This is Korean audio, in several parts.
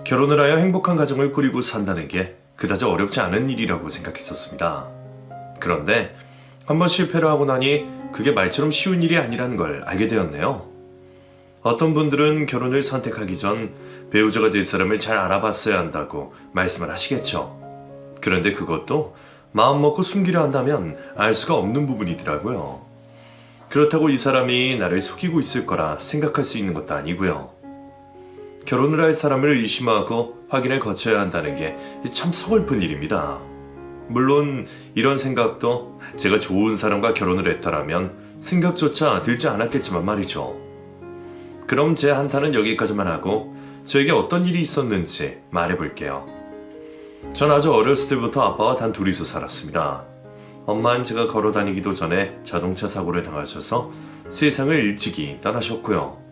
결혼을 하여 행복한 가정을 꾸리고 산다는 게 그다지 어렵지 않은 일이라고 생각했었습니다. 그런데 한번 실패를 하고 나니 그게 말처럼 쉬운 일이 아니라는 걸 알게 되었네요. 어떤 분들은 결혼을 선택하기 전 배우자가 될 사람을 잘 알아봤어야 한다고 말씀을 하시겠죠. 그런데 그것도 마음 먹고 숨기려 한다면 알 수가 없는 부분이더라고요. 그렇다고 이 사람이 나를 속이고 있을 거라 생각할 수 있는 것도 아니고요. 결혼을 할 사람을 의심하고 확인을 거쳐야 한다는 게 참 서글픈 일입니다. 물론 이런 생각도 제가 좋은 사람과 결혼을 했다라면 생각조차 들지 않았겠지만 말이죠. 그럼 제 한탄은 여기까지만 하고 저에게 어떤 일이 있었는지 말해볼게요. 전 아주 어렸을 때부터 아빠와 단 둘이서 살았습니다. 엄마는 제가 걸어다니기도 전에 자동차 사고를 당하셔서 세상을 일찍이 떠나셨고요.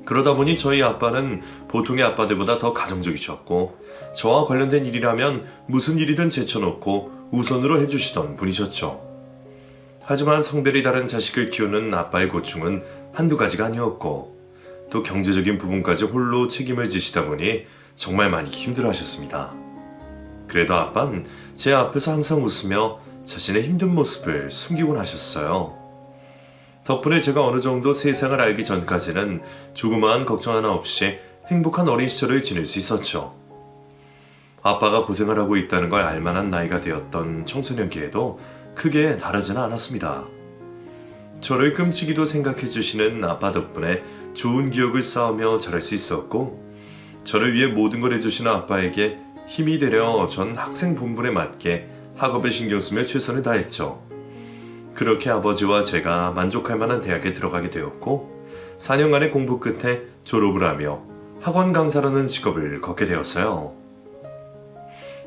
그러다 보니 저희 아빠는 보통의 아빠들보다 더 가정적이셨고 저와 관련된 일이라면 무슨 일이든 제쳐놓고 우선으로 해주시던 분이셨죠. 하지만 성별이 다른 자식을 키우는 아빠의 고충은 한두 가지가 아니었고 또 경제적인 부분까지 홀로 책임을 지시다 보니 정말 많이 힘들어하셨습니다. 그래도 아빠는 제 앞에서 항상 웃으며 자신의 힘든 모습을 숨기곤 하셨어요. 덕분에 제가 어느 정도 세상을 알기 전까지는 조그마한 걱정 하나 없이 행복한 어린 시절을 지낼 수 있었죠. 아빠가 고생을 하고 있다는 걸 알만한 나이가 되었던 청소년기에도 크게 다르지는 않았습니다. 저를 끔찍이도 생각해 주시는 아빠 덕분에 좋은 기억을 쌓으며 자랄 수 있었고 저를 위해 모든 걸 해주시는 아빠에게 힘이 되려 전 학생 본분에 맞게 학업에 신경 쓰며 최선을 다했죠. 그렇게 아버지와 제가 만족할 만한 대학에 들어가게 되었고 4년간의 공부 끝에 졸업을 하며 학원 강사라는 직업을 갖게 되었어요.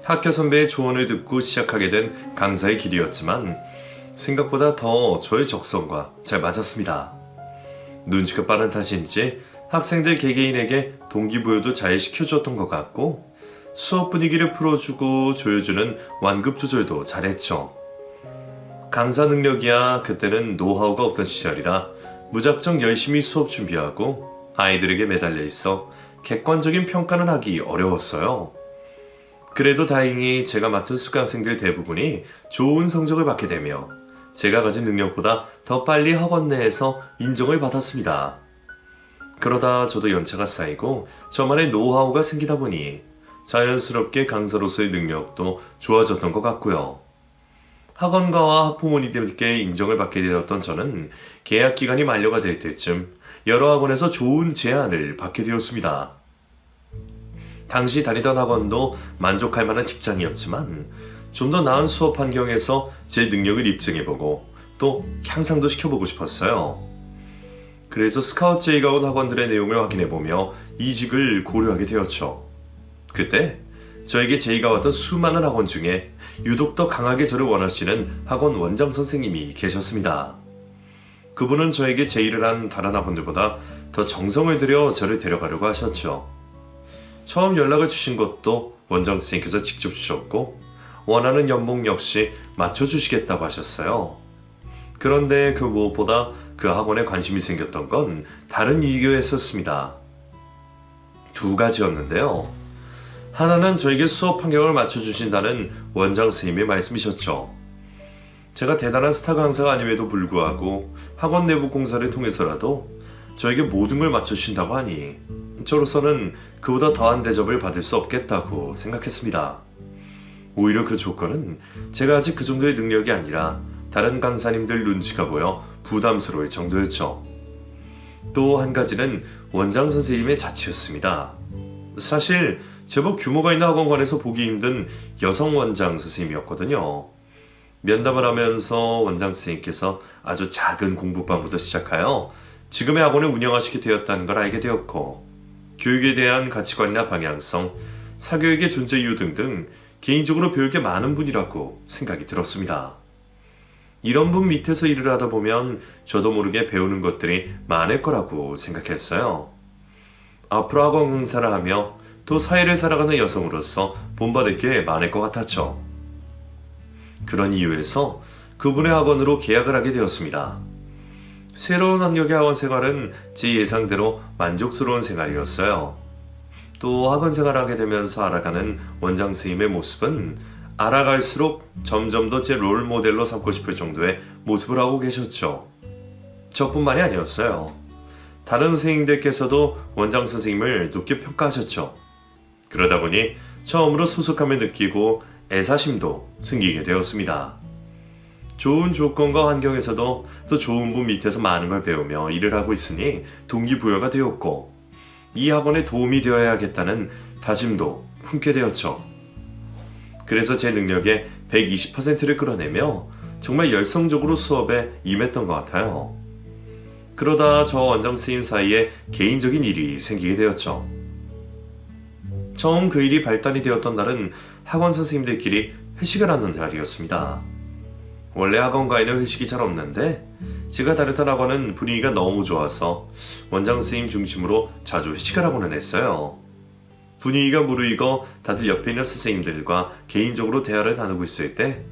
학교 선배의 조언을 듣고 시작하게 된 강사의 길이었지만 생각보다 더 저의 적성과 잘 맞았습니다. 눈치가 빠른 탓인지 학생들 개개인에게 동기부여도 잘 시켜줬던 것 같고 수업 분위기를 풀어주고 조여주는 완급 조절도 잘했죠. 강사 능력이야 그때는 노하우가 없던 시절이라 무작정 열심히 수업 준비하고 아이들에게 매달려 있어 객관적인 평가는 하기 어려웠어요. 그래도 다행히 제가 맡은 수강생들 대부분이 좋은 성적을 받게 되며 제가 가진 능력보다 더 빨리 학원 내에서 인정을 받았습니다. 그러다 저도 연차가 쌓이고 저만의 노하우가 생기다 보니 자연스럽게 강사로서의 능력도 좋아졌던 것 같고요. 학원가와 학부모님들께 인정을 받게 되었던 저는 계약 기간이 만료가 될 때쯤 여러 학원에서 좋은 제안을 받게 되었습니다. 당시 다니던 학원도 만족할 만한 직장이었지만 좀 더 나은 수업 환경에서 제 능력을 입증해보고 또 향상도 시켜보고 싶었어요. 그래서 스카우트 제의가 온 학원들의 내용을 확인해보며 이직을 고려하게 되었죠. 그때 저에게 제의가 왔던 수많은 학원 중에 유독 더 강하게 저를 원하시는 학원 원장 선생님이 계셨습니다. 그분은 저에게 제의를 한 다른 학원들보다 더 정성을 들여 저를 데려가려고 하셨죠. 처음 연락을 주신 것도 원장 선생님께서 직접 주셨고 원하는 연봉 역시 맞춰주시겠다고 하셨어요. 그런데 그 무엇보다 그 학원에 관심이 생겼던 건 다른 이유였었습니다. 두 가지였는데요. 하나는 저에게 수업 환경을 맞춰주신다는 원장 선생님의 말씀이셨죠. 제가 대단한 스타 강사가 아님에도 불구하고 학원 내부 공사를 통해서라도 저에게 모든 걸 맞춰주신다고 하니 저로서는 그보다 더한 대접을 받을 수 없겠다고 생각했습니다. 오히려 그 조건은 제가 아직 그 정도의 능력이 아니라 다른 강사님들 눈치가 보여 부담스러울 정도였죠. 또 한 가지는 원장 선생님의 자취였습니다. 사실 제법 규모가 있는 학원관에서 보기 힘든 여성 원장 선생님이었거든요. 면담을 하면서 원장 선생님께서 아주 작은 공부방부터 시작하여 지금의 학원을 운영하시게 되었다는 걸 알게 되었고 교육에 대한 가치관이나 방향성, 사교육의 존재 이유 등등 개인적으로 배울 게 많은 분이라고 생각이 들었습니다. 이런 분 밑에서 일을 하다 보면 저도 모르게 배우는 것들이 많을 거라고 생각했어요. 앞으로 학원 강사를 하며 또 사회를 살아가는 여성으로서 본받을 게 많을 것 같았죠. 그런 이유에서 그분의 학원으로 계약을 하게 되었습니다. 새로운 학력의 학원 생활은 제 예상대로 만족스러운 생활이었어요. 또 학원 생활하게 되면서 알아가는 원장 스님의 모습은 알아갈수록 점점 더 제 롤 모델로 삼고 싶을 정도의 모습을 하고 계셨죠. 저뿐만이 아니었어요. 다른 선생님들께서도 원장 선생님을 높게 평가하셨죠. 그러다 보니 처음으로 소속감을 느끼고 애사심도 생기게 되었습니다. 좋은 조건과 환경에서도 또 좋은 분 밑에서 많은 걸 배우며 일을 하고 있으니 동기부여가 되었고, 이 학원에 도움이 되어야겠다는 다짐도 품게 되었죠. 그래서 제 능력의 120%를 끌어내며 정말 열성적으로 수업에 임했던 것 같아요. 그러다 저 원장 스님 사이에 개인적인 일이 생기게 되었죠. 처음 그 일이 발단이 되었던 날은 학원 선생님들끼리 회식을 하는 날이었습니다. 원래 학원가에는 회식이 잘 없는데 제가 다녔던 학원은 분위기가 너무 좋아서 원장 스님 중심으로 자주 회식을 하고는 했어요. 분위기가 무르익어 다들 옆에 있는 선생님들과 개인적으로 대화를 나누고 있을 때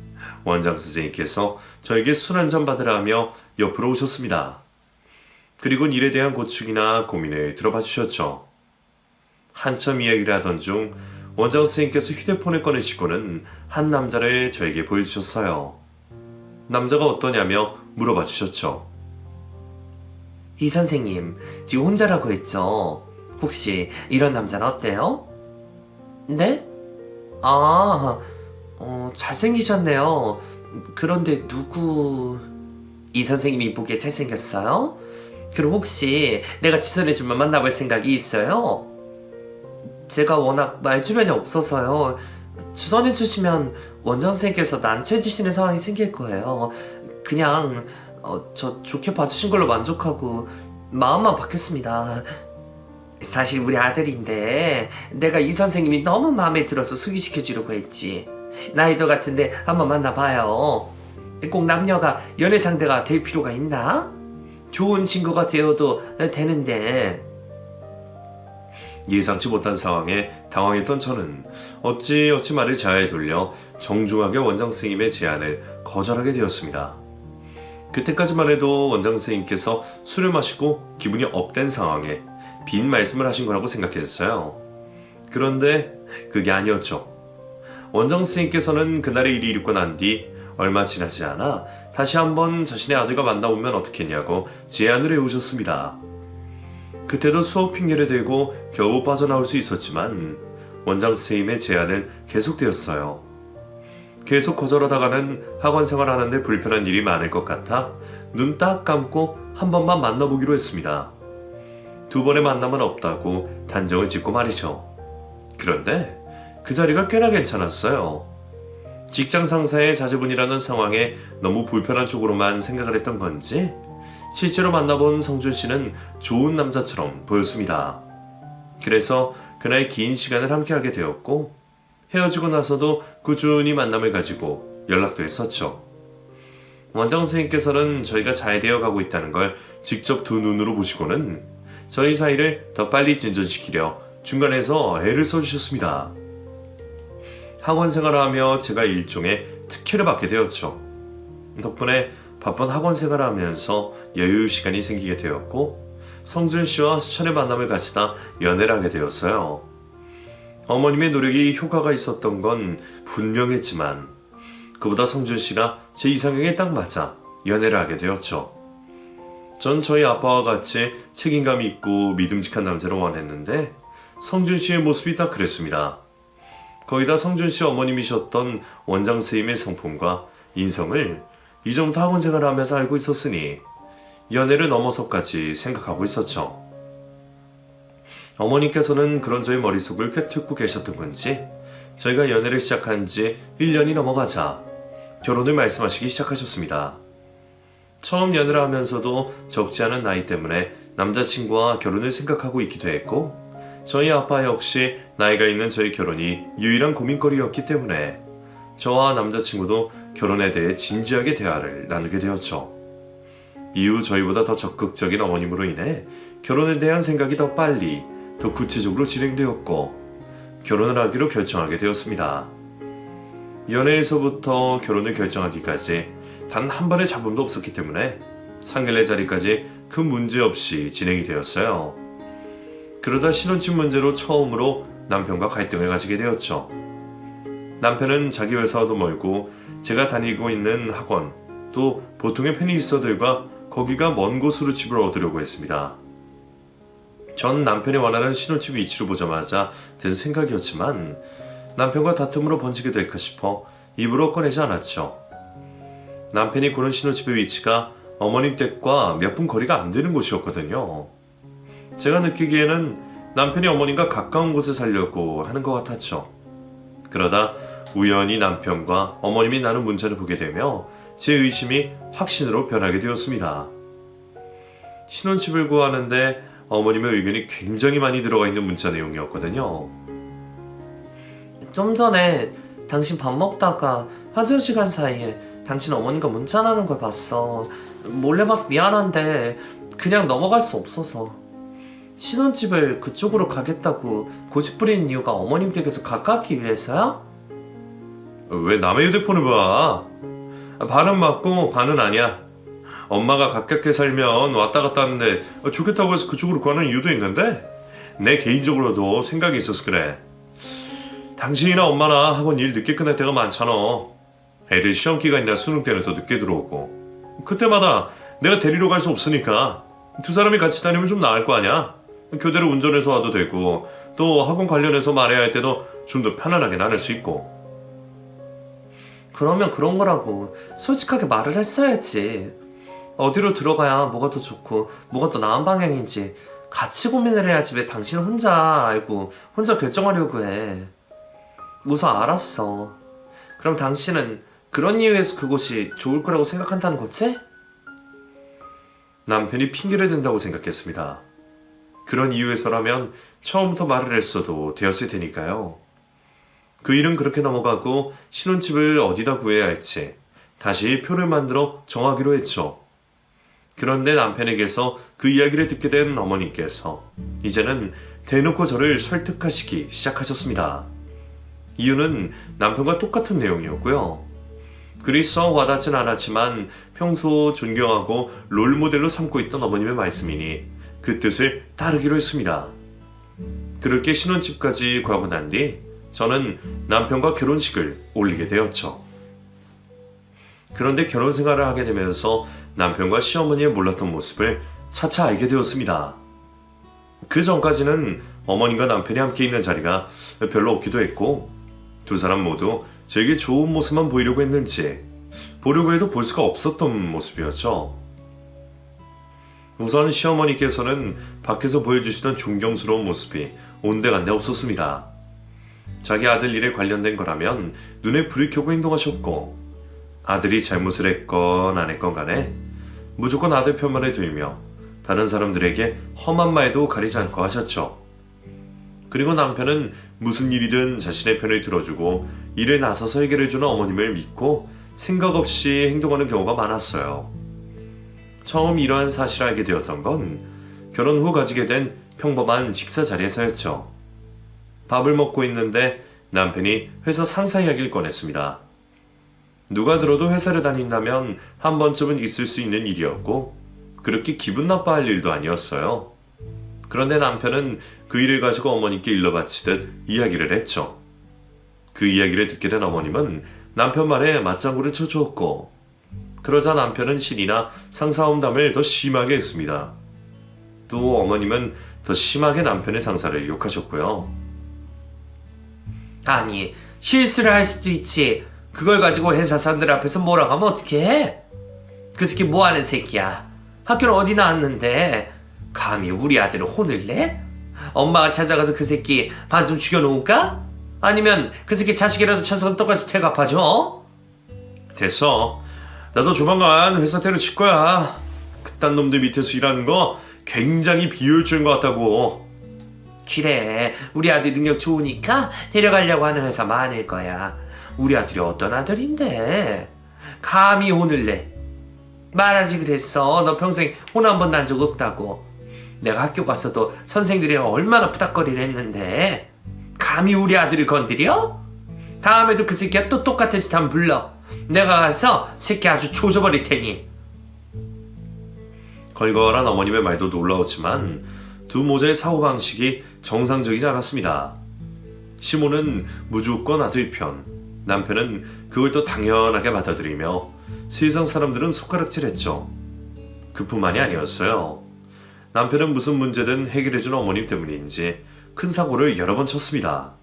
원장 선생님께서 저에게 술 한잔 받으라 하며 옆으로 오셨습니다. 그리고 일에 대한 고충이나 고민을 들어봐 주셨죠. 한참 이야기를 하던 중 원장 선생님께서 휴대폰을 꺼내시고는 한 남자를 저에게 보여주셨어요. 남자가 어떠냐며 물어봐 주셨죠. 이 선생님, 지금 혼자라고 했죠? 혹시 이런 남자는 어때요? 네? 잘생기셨네요. 그런데 누구... 이 선생님이 보기에 잘생겼어요? 그럼 혹시 내가 추천해주면 만나볼 생각이 있어요? 제가 워낙 말주변이 없어서요. 추천해주시면 원장 선생님께서 난처해지시는 상황이 생길 거예요. 그냥 저 좋게 봐주신 걸로 만족하고 마음만 바뀌었습니다. 사실 우리 아들인데 내가 이 선생님이 너무 마음에 들어서 소개시켜주려고 했지. 나이도 같은데 한번 만나봐요. 꼭 남녀가 연애 상대가 될 필요가 있나? 좋은 친구가 되어도 되는데. 예상치 못한 상황에 당황했던 저는 어찌어찌 말을 잘 돌려 정중하게 원장 선생님의 제안을 거절하게 되었습니다. 그때까지만 해도 원장 선생님께서 술을 마시고 기분이 업된 상황에 빈 말씀을 하신 거라고 생각했어요. 그런데 그게 아니었죠. 원장 선생님께서는 그날의 일이 있고 난 뒤 얼마 지나지 않아 다시 한번 자신의 아들과 만나보면 어떻겠냐고 제안을 해오셨습니다. 그때도 수업 핑계를 대고 겨우 빠져나올 수 있었지만 원장 선생님의 제안은 계속되었어요. 계속 거절하다가는 학원 생활하는데 불편한 일이 많을 것 같아 눈 딱 감고 한 번만 만나보기로 했습니다. 두 번의 만남은 없다고 단정을 짓고 말이죠. 그런데 그 자리가 꽤나 괜찮았어요. 직장 상사의 자제분이라는 상황에 너무 불편한 쪽으로만 생각을 했던 건지 실제로 만나본 성준 씨는 좋은 남자처럼 보였습니다. 그래서 그날 긴 시간을 함께하게 되었고 헤어지고 나서도 꾸준히 만남을 가지고 연락도 했었죠. 원장 선생님께서는 저희가 잘 되어가고 있다는 걸 직접 두 눈으로 보시고는 저희 사이를 더 빨리 진전시키려 중간에서 애를 써주셨습니다. 학원 생활을 하며 제가 일종의 특혜를 받게 되었죠. 덕분에 바쁜 학원 생활을 하면서 여유 시간이 생기게 되었고 성준 씨와 수천의 만남을 가지다 연애를 하게 되었어요. 어머님의 노력이 효과가 있었던 건 분명했지만 그보다 성준 씨가 제 이상형에 딱 맞아 연애를 하게 되었죠. 전 저희 아빠와 같이 책임감 있고 믿음직한 남자를 원했는데 성준 씨의 모습이 딱 그랬습니다. 거기다 성준 씨 어머님이셨던 원장 선생님의 성품과 인성을 이전부터 학원 생활을 하면서 알고 있었으니 연애를 넘어서까지 생각하고 있었죠. 어머니께서는 그런 저의 머릿속을 꿰뚫고 계셨던 건지 저희가 연애를 시작한 지 1년이 넘어가자 결혼을 말씀하시기 시작하셨습니다. 처음 연애를 하면서도 적지 않은 나이 때문에 남자친구와 결혼을 생각하고 있기도 했고 저희 아빠 역시 나이가 있는 저희 결혼이 유일한 고민거리였기 때문에 저와 남자친구도 결혼에 대해 진지하게 대화를 나누게 되었죠. 이후 저희보다 더 적극적인 어머님으로 인해 결혼에 대한 생각이 더 빨리, 더 구체적으로 진행되었고 결혼을 하기로 결정하게 되었습니다. 연애에서부터 결혼을 결정하기까지 단 한 번의 잡음도 없었기 때문에 상견례 자리까지 큰 문제 없이 진행이 되었어요. 그러다 신혼집 문제로 처음으로 남편과 갈등을 가지게 되었죠. 남편은 자기 회사와도 멀고 제가 다니고 있는 학원, 또 보통의 페니시스터들과 거기가 먼 곳으로 집을 얻으려고 했습니다. 전 남편이 원하는 신혼집 위치를 보자마자 든 생각이었지만 남편과 다툼으로 번지게 될까 싶어 입으로 꺼내지 않았죠. 남편이 고른 신혼집의 위치가 어머님 댁과 몇 분 거리가 안 되는 곳이었거든요. 제가 느끼기에는 남편이 어머님과 가까운 곳에 살려고 하는 것 같았죠. 그러다 우연히 남편과 어머님이 나눈 문자를 보게 되며 제 의심이 확신으로 변하게 되었습니다. 신혼집을 구하는데 어머님의 의견이 굉장히 많이 들어가 있는 문자 내용이었거든요. 좀 전에 당신 밥 먹다가 화장실 간 사이에 당신 어머니가 문자 나는 걸 봤어. 몰래 봐서 미안한데 그냥 넘어갈 수 없어서. 신혼집을 그쪽으로 가겠다고 고집 부리는 이유가 어머님 댁에서 가깝기 위해서야? 왜 남의 휴대폰을 봐? 반은 맞고 반은 아니야. 엄마가 가깝게 살면 왔다 갔다 하는데 좋겠다고 해서 그쪽으로 가는 이유도 있는데 내 개인적으로도 생각이 있어서 그래. 당신이나 엄마나 학원 일 늦게 끝날 때가 많잖아. 애들 시험 기간이나 수능 때는 더 늦게 들어오고. 그때마다 내가 데리러 갈 수 없으니까 두 사람이 같이 다니면 좀 나을 거 아니야. 교대로 운전해서 와도 되고 또 학원 관련해서 말해야 할 때도 좀 더 편안하게 나눌 수 있고. 그러면 그런 거라고 솔직하게 말을 했어야지. 어디로 들어가야 뭐가 더 좋고 뭐가 더 나은 방향인지 같이 고민을 해야지 왜 당신은 혼자 알고 혼자 결정하려고 해. 우선 알았어. 그럼 당신은 그런 이유에서 그곳이 좋을 거라고 생각한다는 거지? 남편이 핑계를 댄다고 생각했습니다. 그런 이유에서라면 처음부터 말을 했어도 되었을 테니까요. 그 일은 그렇게 넘어가고 신혼집을 어디다 구해야 할지 다시 표를 만들어 정하기로 했죠. 그런데 남편에게서 그 이야기를 듣게 된 어머니께서 이제는 대놓고 저를 설득하시기 시작하셨습니다. 이유는 남편과 똑같은 내용이었고요. 그리 썩 와닿진 않았지만 평소 존경하고 롤모델로 삼고 있던 어머님의 말씀이니 그 뜻을 따르기로 했습니다. 그렇게 신혼집까지 구하고 난 뒤 저는 남편과 결혼식을 올리게 되었죠. 그런데 결혼 생활을 하게 되면서 남편과 시어머니의 몰랐던 모습을 차차 알게 되었습니다. 그 전까지는 어머님과 남편이 함께 있는 자리가 별로 없기도 했고 두 사람 모두 저에게 좋은 모습만 보이려고 했는지 보려고 해도 볼 수가 없었던 모습이었죠. 우선 시어머니께서는 밖에서 보여주시던 존경스러운 모습이 온데간데 없었습니다. 자기 아들 일에 관련된 거라면 눈에 불을 켜고 행동하셨고 아들이 잘못을 했건 안 했건 간에 무조건 아들 편만에 들며 다른 사람들에게 험한 말도 가리지 않고 하셨죠. 그리고 남편은 무슨 일이든 자신의 편을 들어주고 일에 나서서 해결해주는 어머님을 믿고 생각 없이 행동하는 경우가 많았어요. 처음 이러한 사실을 알게 되었던 건 결혼 후 가지게 된 평범한 식사 자리에서였죠. 밥을 먹고 있는데 남편이 회사 상사 이야기를 꺼냈습니다. 누가 들어도 회사를 다닌다면 한 번쯤은 있을 수 있는 일이었고 그렇게 기분 나빠할 일도 아니었어요. 그런데 남편은 그 일을 가지고 어머님께 일러바치듯 이야기를 했죠. 그 이야기를 듣게 된 어머님은 남편 말에 맞장구를 쳐주었고 그러자 남편은 신이나 상사 험담을 더 심하게 했습니다. 또 어머님은 더 심하게 남편의 상사를 욕하셨고요. 아니, 실수를 할 수도 있지. 그걸 가지고 회사 사람들 앞에서 뭐라고 하면 어떡해? 해? 그 새끼 뭐하는 새끼야? 학교는 어디 나왔는데 감히 우리 아들을 혼을 내? 엄마가 찾아가서 그 새끼 반 좀 죽여놓을까? 아니면 그 새끼 자식이라도 찾아서 똑같이 퇴갑하죠? 됐어. 나도 조만간 회사 때려칠 거야. 그딴 놈들 밑에서 일하는 거 굉장히 비효율적인 것 같다고. 그래, 우리 아들 능력 좋으니까 데려가려고 하는 회사 많을 거야. 우리 아들이 어떤 아들인데 감히 혼을 내. 말하지 그랬어. 너 평생 혼 한 번 난 적 없다고. 내가 학교 갔어도 선생들이 얼마나 푸닥거리를 했는데 감히 우리 아들을 건드려? 다음에도 그 새끼가 또 똑같은 짓 하면 불러. 내가 가서 새끼 아주 조져버릴 테니. 걸걸한 어머님의 말도 놀라웠지만 두 모자의 사고방식이 정상적이지 않았습니다. 시몬은 무조건 아들 편, 남편은 그걸 또 당연하게 받아들이며 세상 사람들은 손가락질했죠. 그뿐만이 아니었어요. 남편은 무슨 문제든 해결해준 어머님 때문인지 큰 사고를 여러 번 쳤습니다.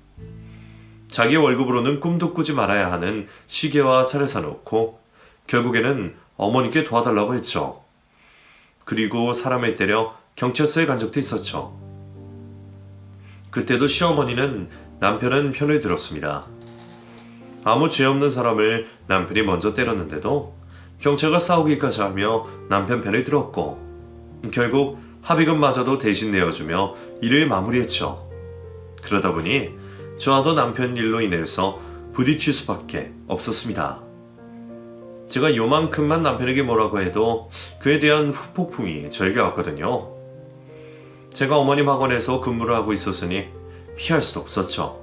자기 월급으로는 꿈도 꾸지 말아야 하는 시계와 차를 사놓고 결국에는 어머니께 도와달라고 했죠. 그리고 사람을 때려 경찰서에 간 적도 있었죠. 그때도 시어머니는 남편은 편을 들었습니다. 아무 죄 없는 사람을 남편이 먼저 때렸는데도 경찰과 싸우기까지 하며 남편 편을 들었고 결국 합의금마저도 대신 내어주며 일을 마무리했죠. 그러다 보니 저와도 남편 일로 인해서 부딪힐 수밖에 없었습니다. 제가 요만큼만 남편에게 뭐라고 해도 그에 대한 후폭풍이 저에게 왔거든요. 제가 어머님 학원에서 근무를 하고 있었으니 피할 수도 없었죠.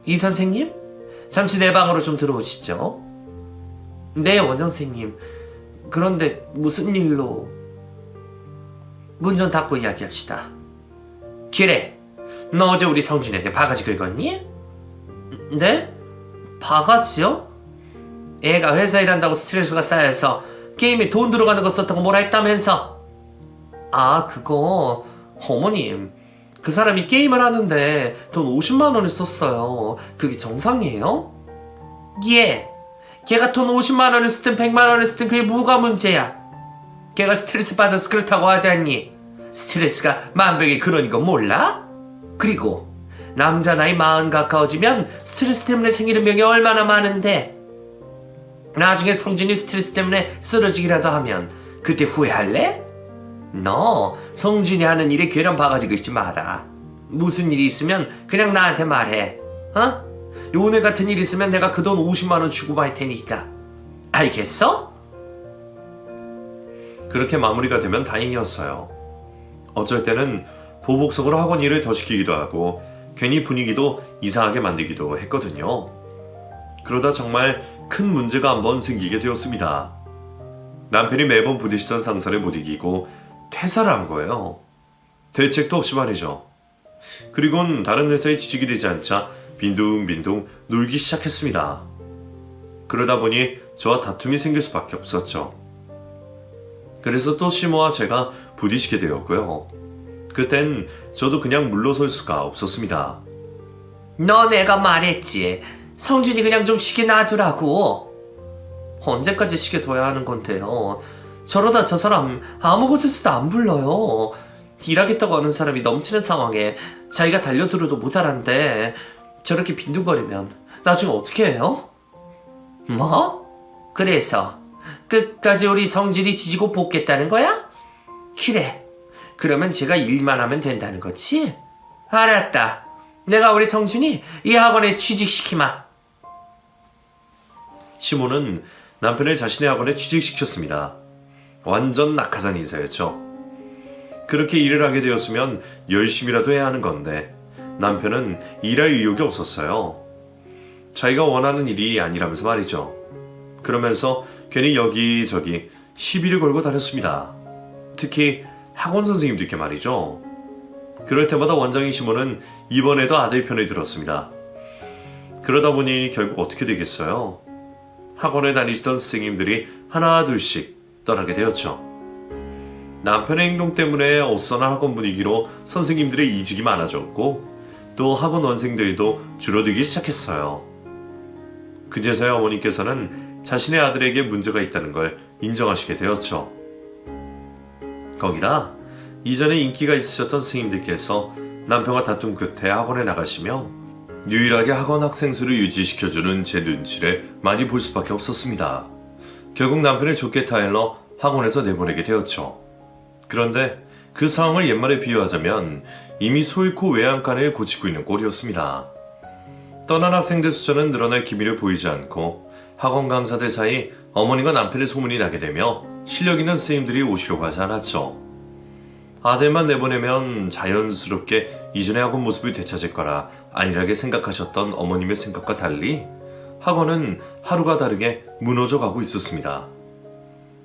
이 선생님? 잠시 내 방으로 좀 들어오시죠. 네, 원장선생님. 그런데 무슨 일로? 문 좀 닫고 이야기합시다. 그래, 너 어제 우리 성준이한테 바가지 긁었니? 네? 바가지요? 애가 회사 일한다고 스트레스가 쌓여서 게임에 돈 들어가는 거 썼다고 뭐라 했다면서. 아, 그거 어머님, 그 사람이 게임을 하는데 돈 50만 원을 썼어요. 그게 정상이에요? 예. 걔가 돈 50만 원을 쓰든 100만 원을 쓰든 그게 뭐가 문제야. 걔가 스트레스 받아서 그렇다고 하지 않니? 스트레스가 만병의 근원인 거 몰라? 그리고 남자 나이 40 가까워지면 스트레스 때문에 생기는 병이 얼마나 많은데 나중에 성준이 스트레스 때문에 쓰러지기라도 하면 그때 후회할래? 너 성준이 하는 일에 괴란 바가지 긁지 마라. 무슨 일이 있으면 그냥 나한테 말해. 어? 오늘 같은 일 있으면 내가 그 돈 50만 원 주고 말 테니까. 알겠어? 그렇게 마무리가 되면 다행이었어요. 어쩔 때는 보복성으로 학원 일을 더 시키기도 하고 괜히 분위기도 이상하게 만들기도 했거든요. 그러다 정말 큰 문제가 한번 생기게 되었습니다. 남편이 매번 부딪히던 상사를 못 이기고 퇴사를 한 거예요. 대책도 없이 말이죠. 그리고는 다른 회사에 취직이 되지 않자 빈둥빈둥 놀기 시작했습니다. 그러다 보니 저와 다툼이 생길 수밖에 없었죠. 그래서 또 시모와 제가 부딪히게 되었고요. 그땐 저도 그냥 물러설 수가 없었습니다. 너 내가 말했지. 성준이 그냥 좀 쉬게 놔두라고. 언제까지 쉬게 둬야 하는 건데요. 저러다 저 사람 아무 곳에서도 안 불러요. 일하겠다고 하는 사람이 넘치는 상황에 자기가 달려들어도 모자란데 저렇게 빈둥거리면 나중에 어떻게 해요? 뭐? 그래서 끝까지 우리 성질이 지지고 볶겠다는 거야? 그래. 그러면 제가 일만 하면 된다는 거지? 알았다. 내가 우리 성준이 이 학원에 취직시키마. 시모는 남편을 자신의 학원에 취직시켰습니다. 완전 낙하산 인사였죠. 그렇게 일을 하게 되었으면 열심히라도 해야 하는 건데 남편은 일할 의욕이 없었어요. 자기가 원하는 일이 아니라면서 말이죠. 그러면서 괜히 여기저기 시비를 걸고 다녔습니다. 특히 학원 선생님들께 말이죠. 그럴 때마다 원장인 시모는 이번에도 아들 편을 들었습니다. 그러다 보니 결국 어떻게 되겠어요? 학원에 다니시던 선생님들이 하나 둘씩 떠나게 되었죠. 남편의 행동 때문에 어수선한 학원 분위기로 선생님들의 이직이 많아졌고 또 학원 원생들도 줄어들기 시작했어요. 그제서야 어머니께서는 자신의 아들에게 문제가 있다는 걸 인정하시게 되었죠. 거기다 이전에 인기가 있으셨던 선생님들께서 남편과 다툼 끝에 학원에 나가시며 유일하게 학원 학생 수를 유지시켜주는 제 눈치를 많이 볼 수밖에 없었습니다. 결국 남편을 좋게 타일러 학원에서 내보내게 되었죠. 그런데 그 상황을 옛말에 비유하자면 이미 소잃고 외양간을 고치고 있는 꼴이었습니다. 떠난 학생들 숫자는 늘어날 기미를 보이지 않고 학원 강사들 사이 어머니가 남편의 소문이 나게 되며 실력 있는 선생님들이 오시려고 하지 않았죠. 아들만 내보내면 자연스럽게 이전의 학원 모습을 되찾을 거라 안일하게 생각하셨던 어머님의 생각과 달리 학원은 하루가 다르게 무너져 가고 있었습니다.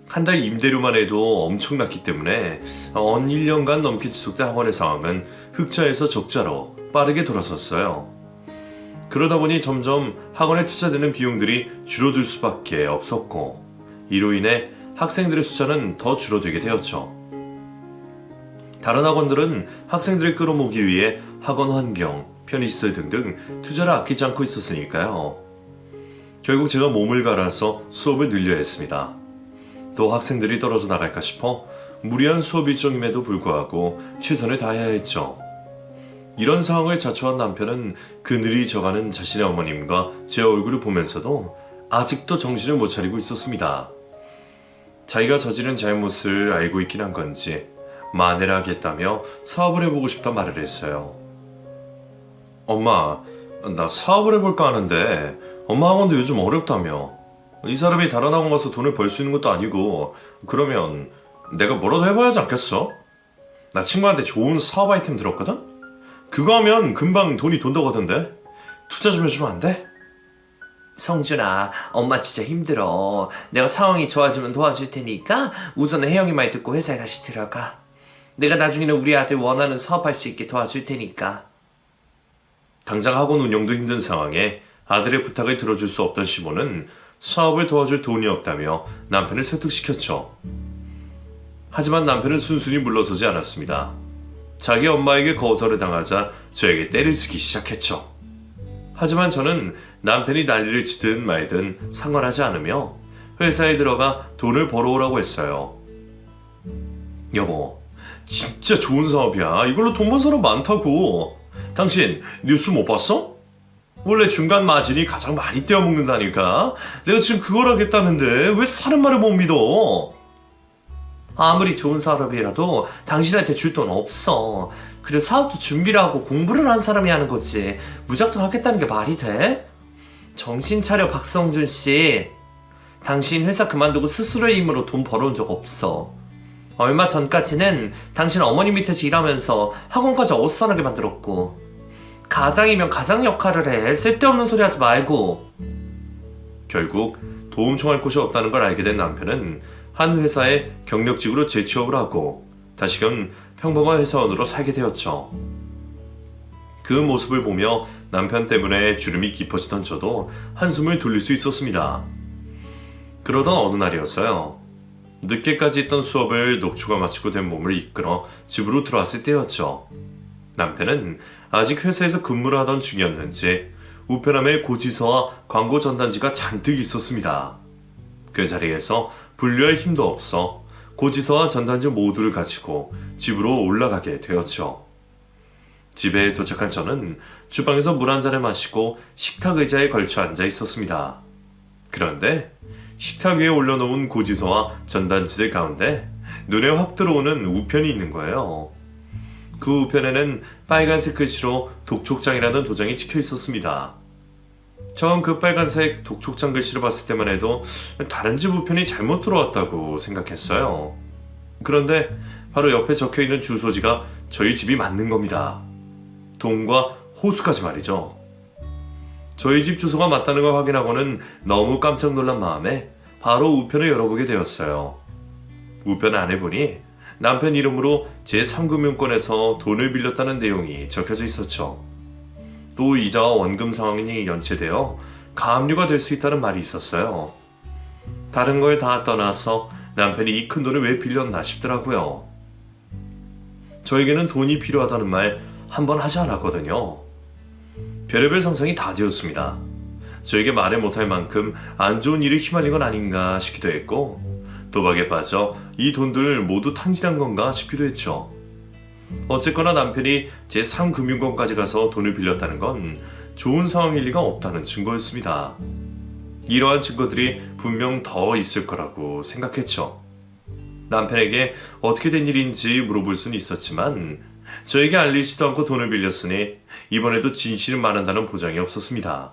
한 달 임대료만 해도 엄청났기 때문에 1년간 넘게 지속된 학원의 상황은 흑자에서 적자로 빠르게 돌아섰어요. 그러다 보니 점점 학원에 투자되는 비용들이 줄어들 수밖에 없었고, 이로 인해 학생들의 숫자는 더 줄어들게 되었죠. 다른 학원들은 학생들을 끌어모으기 위해 학원 환경, 편의시설 등등 투자를 아끼지 않고 있었으니까요. 결국 제가 몸을 갈아서 수업을 늘려야 했습니다. 또 학생들이 떨어져 나갈까 싶어 무리한 수업 일정임에도 불구하고 최선을 다해야 했죠. 이런 상황을 자초한 남편은 그늘이 져가는 자신의 어머님과 제 얼굴을 보면서도 아직도 정신을 못 차리고 있었습니다. 자기가 저지른 잘못을 알고 있긴 한 건지 만회를 하겠다며 사업을 해보고 싶다 말을 했어요. 엄마, 나 사업을 해볼까 하는데 엄마 학원도 요즘 어렵다며. 이 사람이 다른 학원 가서 돈을 벌 수 있는 것도 아니고, 그러면 내가 뭐라도 해봐야 하지 않겠어? 나 친구한테 좋은 사업 아이템 들었거든? 그거 하면 금방 돈이 돈다고 하던데. 투자 좀 해주면 안 돼? 성준아, 엄마 진짜 힘들어. 내가 상황이 좋아지면 도와줄 테니까 우선은 혜영이 말 듣고 회사에 다시 들어가. 내가 나중에는 우리 아들 원하는 사업할 수 있게 도와줄 테니까. 당장 학원 운영도 힘든 상황에 아들의 부탁을 들어줄 수 없던 시모는 사업을 도와줄 돈이 없다며 남편을 설득시켰죠. 하지만 남편은 순순히 물러서지 않았습니다. 자기 엄마에게 거절을 당하자 저에게 때를 쓰기 시작했죠. 하지만 저는 남편이 난리를 치든 말든 상관하지 않으며 회사에 들어가 돈을 벌어오라고 했어요. 여보, 진짜 좋은 사업이야. 이걸로 돈 번 사람 많다고. 당신 뉴스 못 봤어? 원래 중간 마진이 가장 많이 떼어먹는다니까. 내가 지금 그걸 하겠다는데 왜 사는 말을 못 믿어? 아무리 좋은 사업이라도 당신한테 줄 돈 없어. 그리고 사업도 준비를 하고 공부를 한 사람이 하는 거지. 무작정 하겠다는 게 말이 돼? 정신 차려, 박성준 씨. 당신 회사 그만두고 스스로의 힘으로 돈 벌어온 적 없어. 얼마 전까지는 당신 어머니 밑에서 일하면서 학원까지 어수선하게 만들었고, 가장이면 가장 역할을 해. 쓸데없는 소리 하지 말고. 결국 도움 청할 곳이 없다는 걸 알게 된 남편은 한 회사에 경력직으로 재취업을 하고 다시금 평범한 회사원으로 살게 되었죠. 그 모습을 보며 남편 때문에 주름이 깊어지던 저도 한숨을 돌릴 수 있었습니다. 그러던 어느 날이었어요. 늦게까지 있던 수업을 녹초가 마치고 된 몸을 이끌어 집으로 들어왔을 때였죠. 남편은 아직 회사에서 근무를 하던 중이었는지 우편함에 고지서와 광고 전단지가 잔뜩 있었습니다. 그 자리에서 분류할 힘도 없어 고지서와 전단지 모두를 가지고 집으로 올라가게 되었죠. 집에 도착한 저는 주방에서 물 한 잔을 마시고 식탁 의자에 걸쳐 앉아 있었습니다. 그런데 식탁 위에 올려놓은 고지서와 전단지들 가운데 눈에 확 들어오는 우편이 있는 거예요. 그 우편에는 빨간색 글씨로 독촉장이라는 도장이 찍혀 있었습니다. 전 그 빨간색 독촉장 글씨를 봤을 때만 해도 다른 집 우편이 잘못 들어왔다고 생각했어요. 그런데 바로 옆에 적혀있는 주소지가 저희 집이 맞는 겁니다. 동과 호수까지 말이죠. 저희 집 주소가 맞다는 걸 확인하고는 너무 깜짝 놀란 마음에 바로 우편을 열어보게 되었어요. 우편 안에 보니 남편 이름으로 제3금융권에서 돈을 빌렸다는 내용이 적혀져 있었죠. 또 이자와 원금 상환이 연체되어 가압류가 될 수 있다는 말이 있었어요. 다른 걸 다 떠나서 남편이 이 큰 돈을 왜 빌렸나 싶더라고요. 저에게는 돈이 필요하다는 말 한 번 하지 않았거든요. 별의별 상상이 다 되었습니다. 저에게 말을 못할 만큼 안 좋은 일을 휘말린 건 아닌가 싶기도 했고, 도박에 빠져 이 돈들 모두 탕진한 건가 싶기도 했죠. 어쨌거나 남편이 제3금융권까지 가서 돈을 빌렸다는 건 좋은 상황일 리가 없다는 증거였습니다. 이러한 증거들이 분명 더 있을 거라고 생각했죠. 남편에게 어떻게 된 일인지 물어볼 수는 있었지만 저에게 알리지도 않고 돈을 빌렸으니 이번에도 진실을 말한다는 보장이 없었습니다.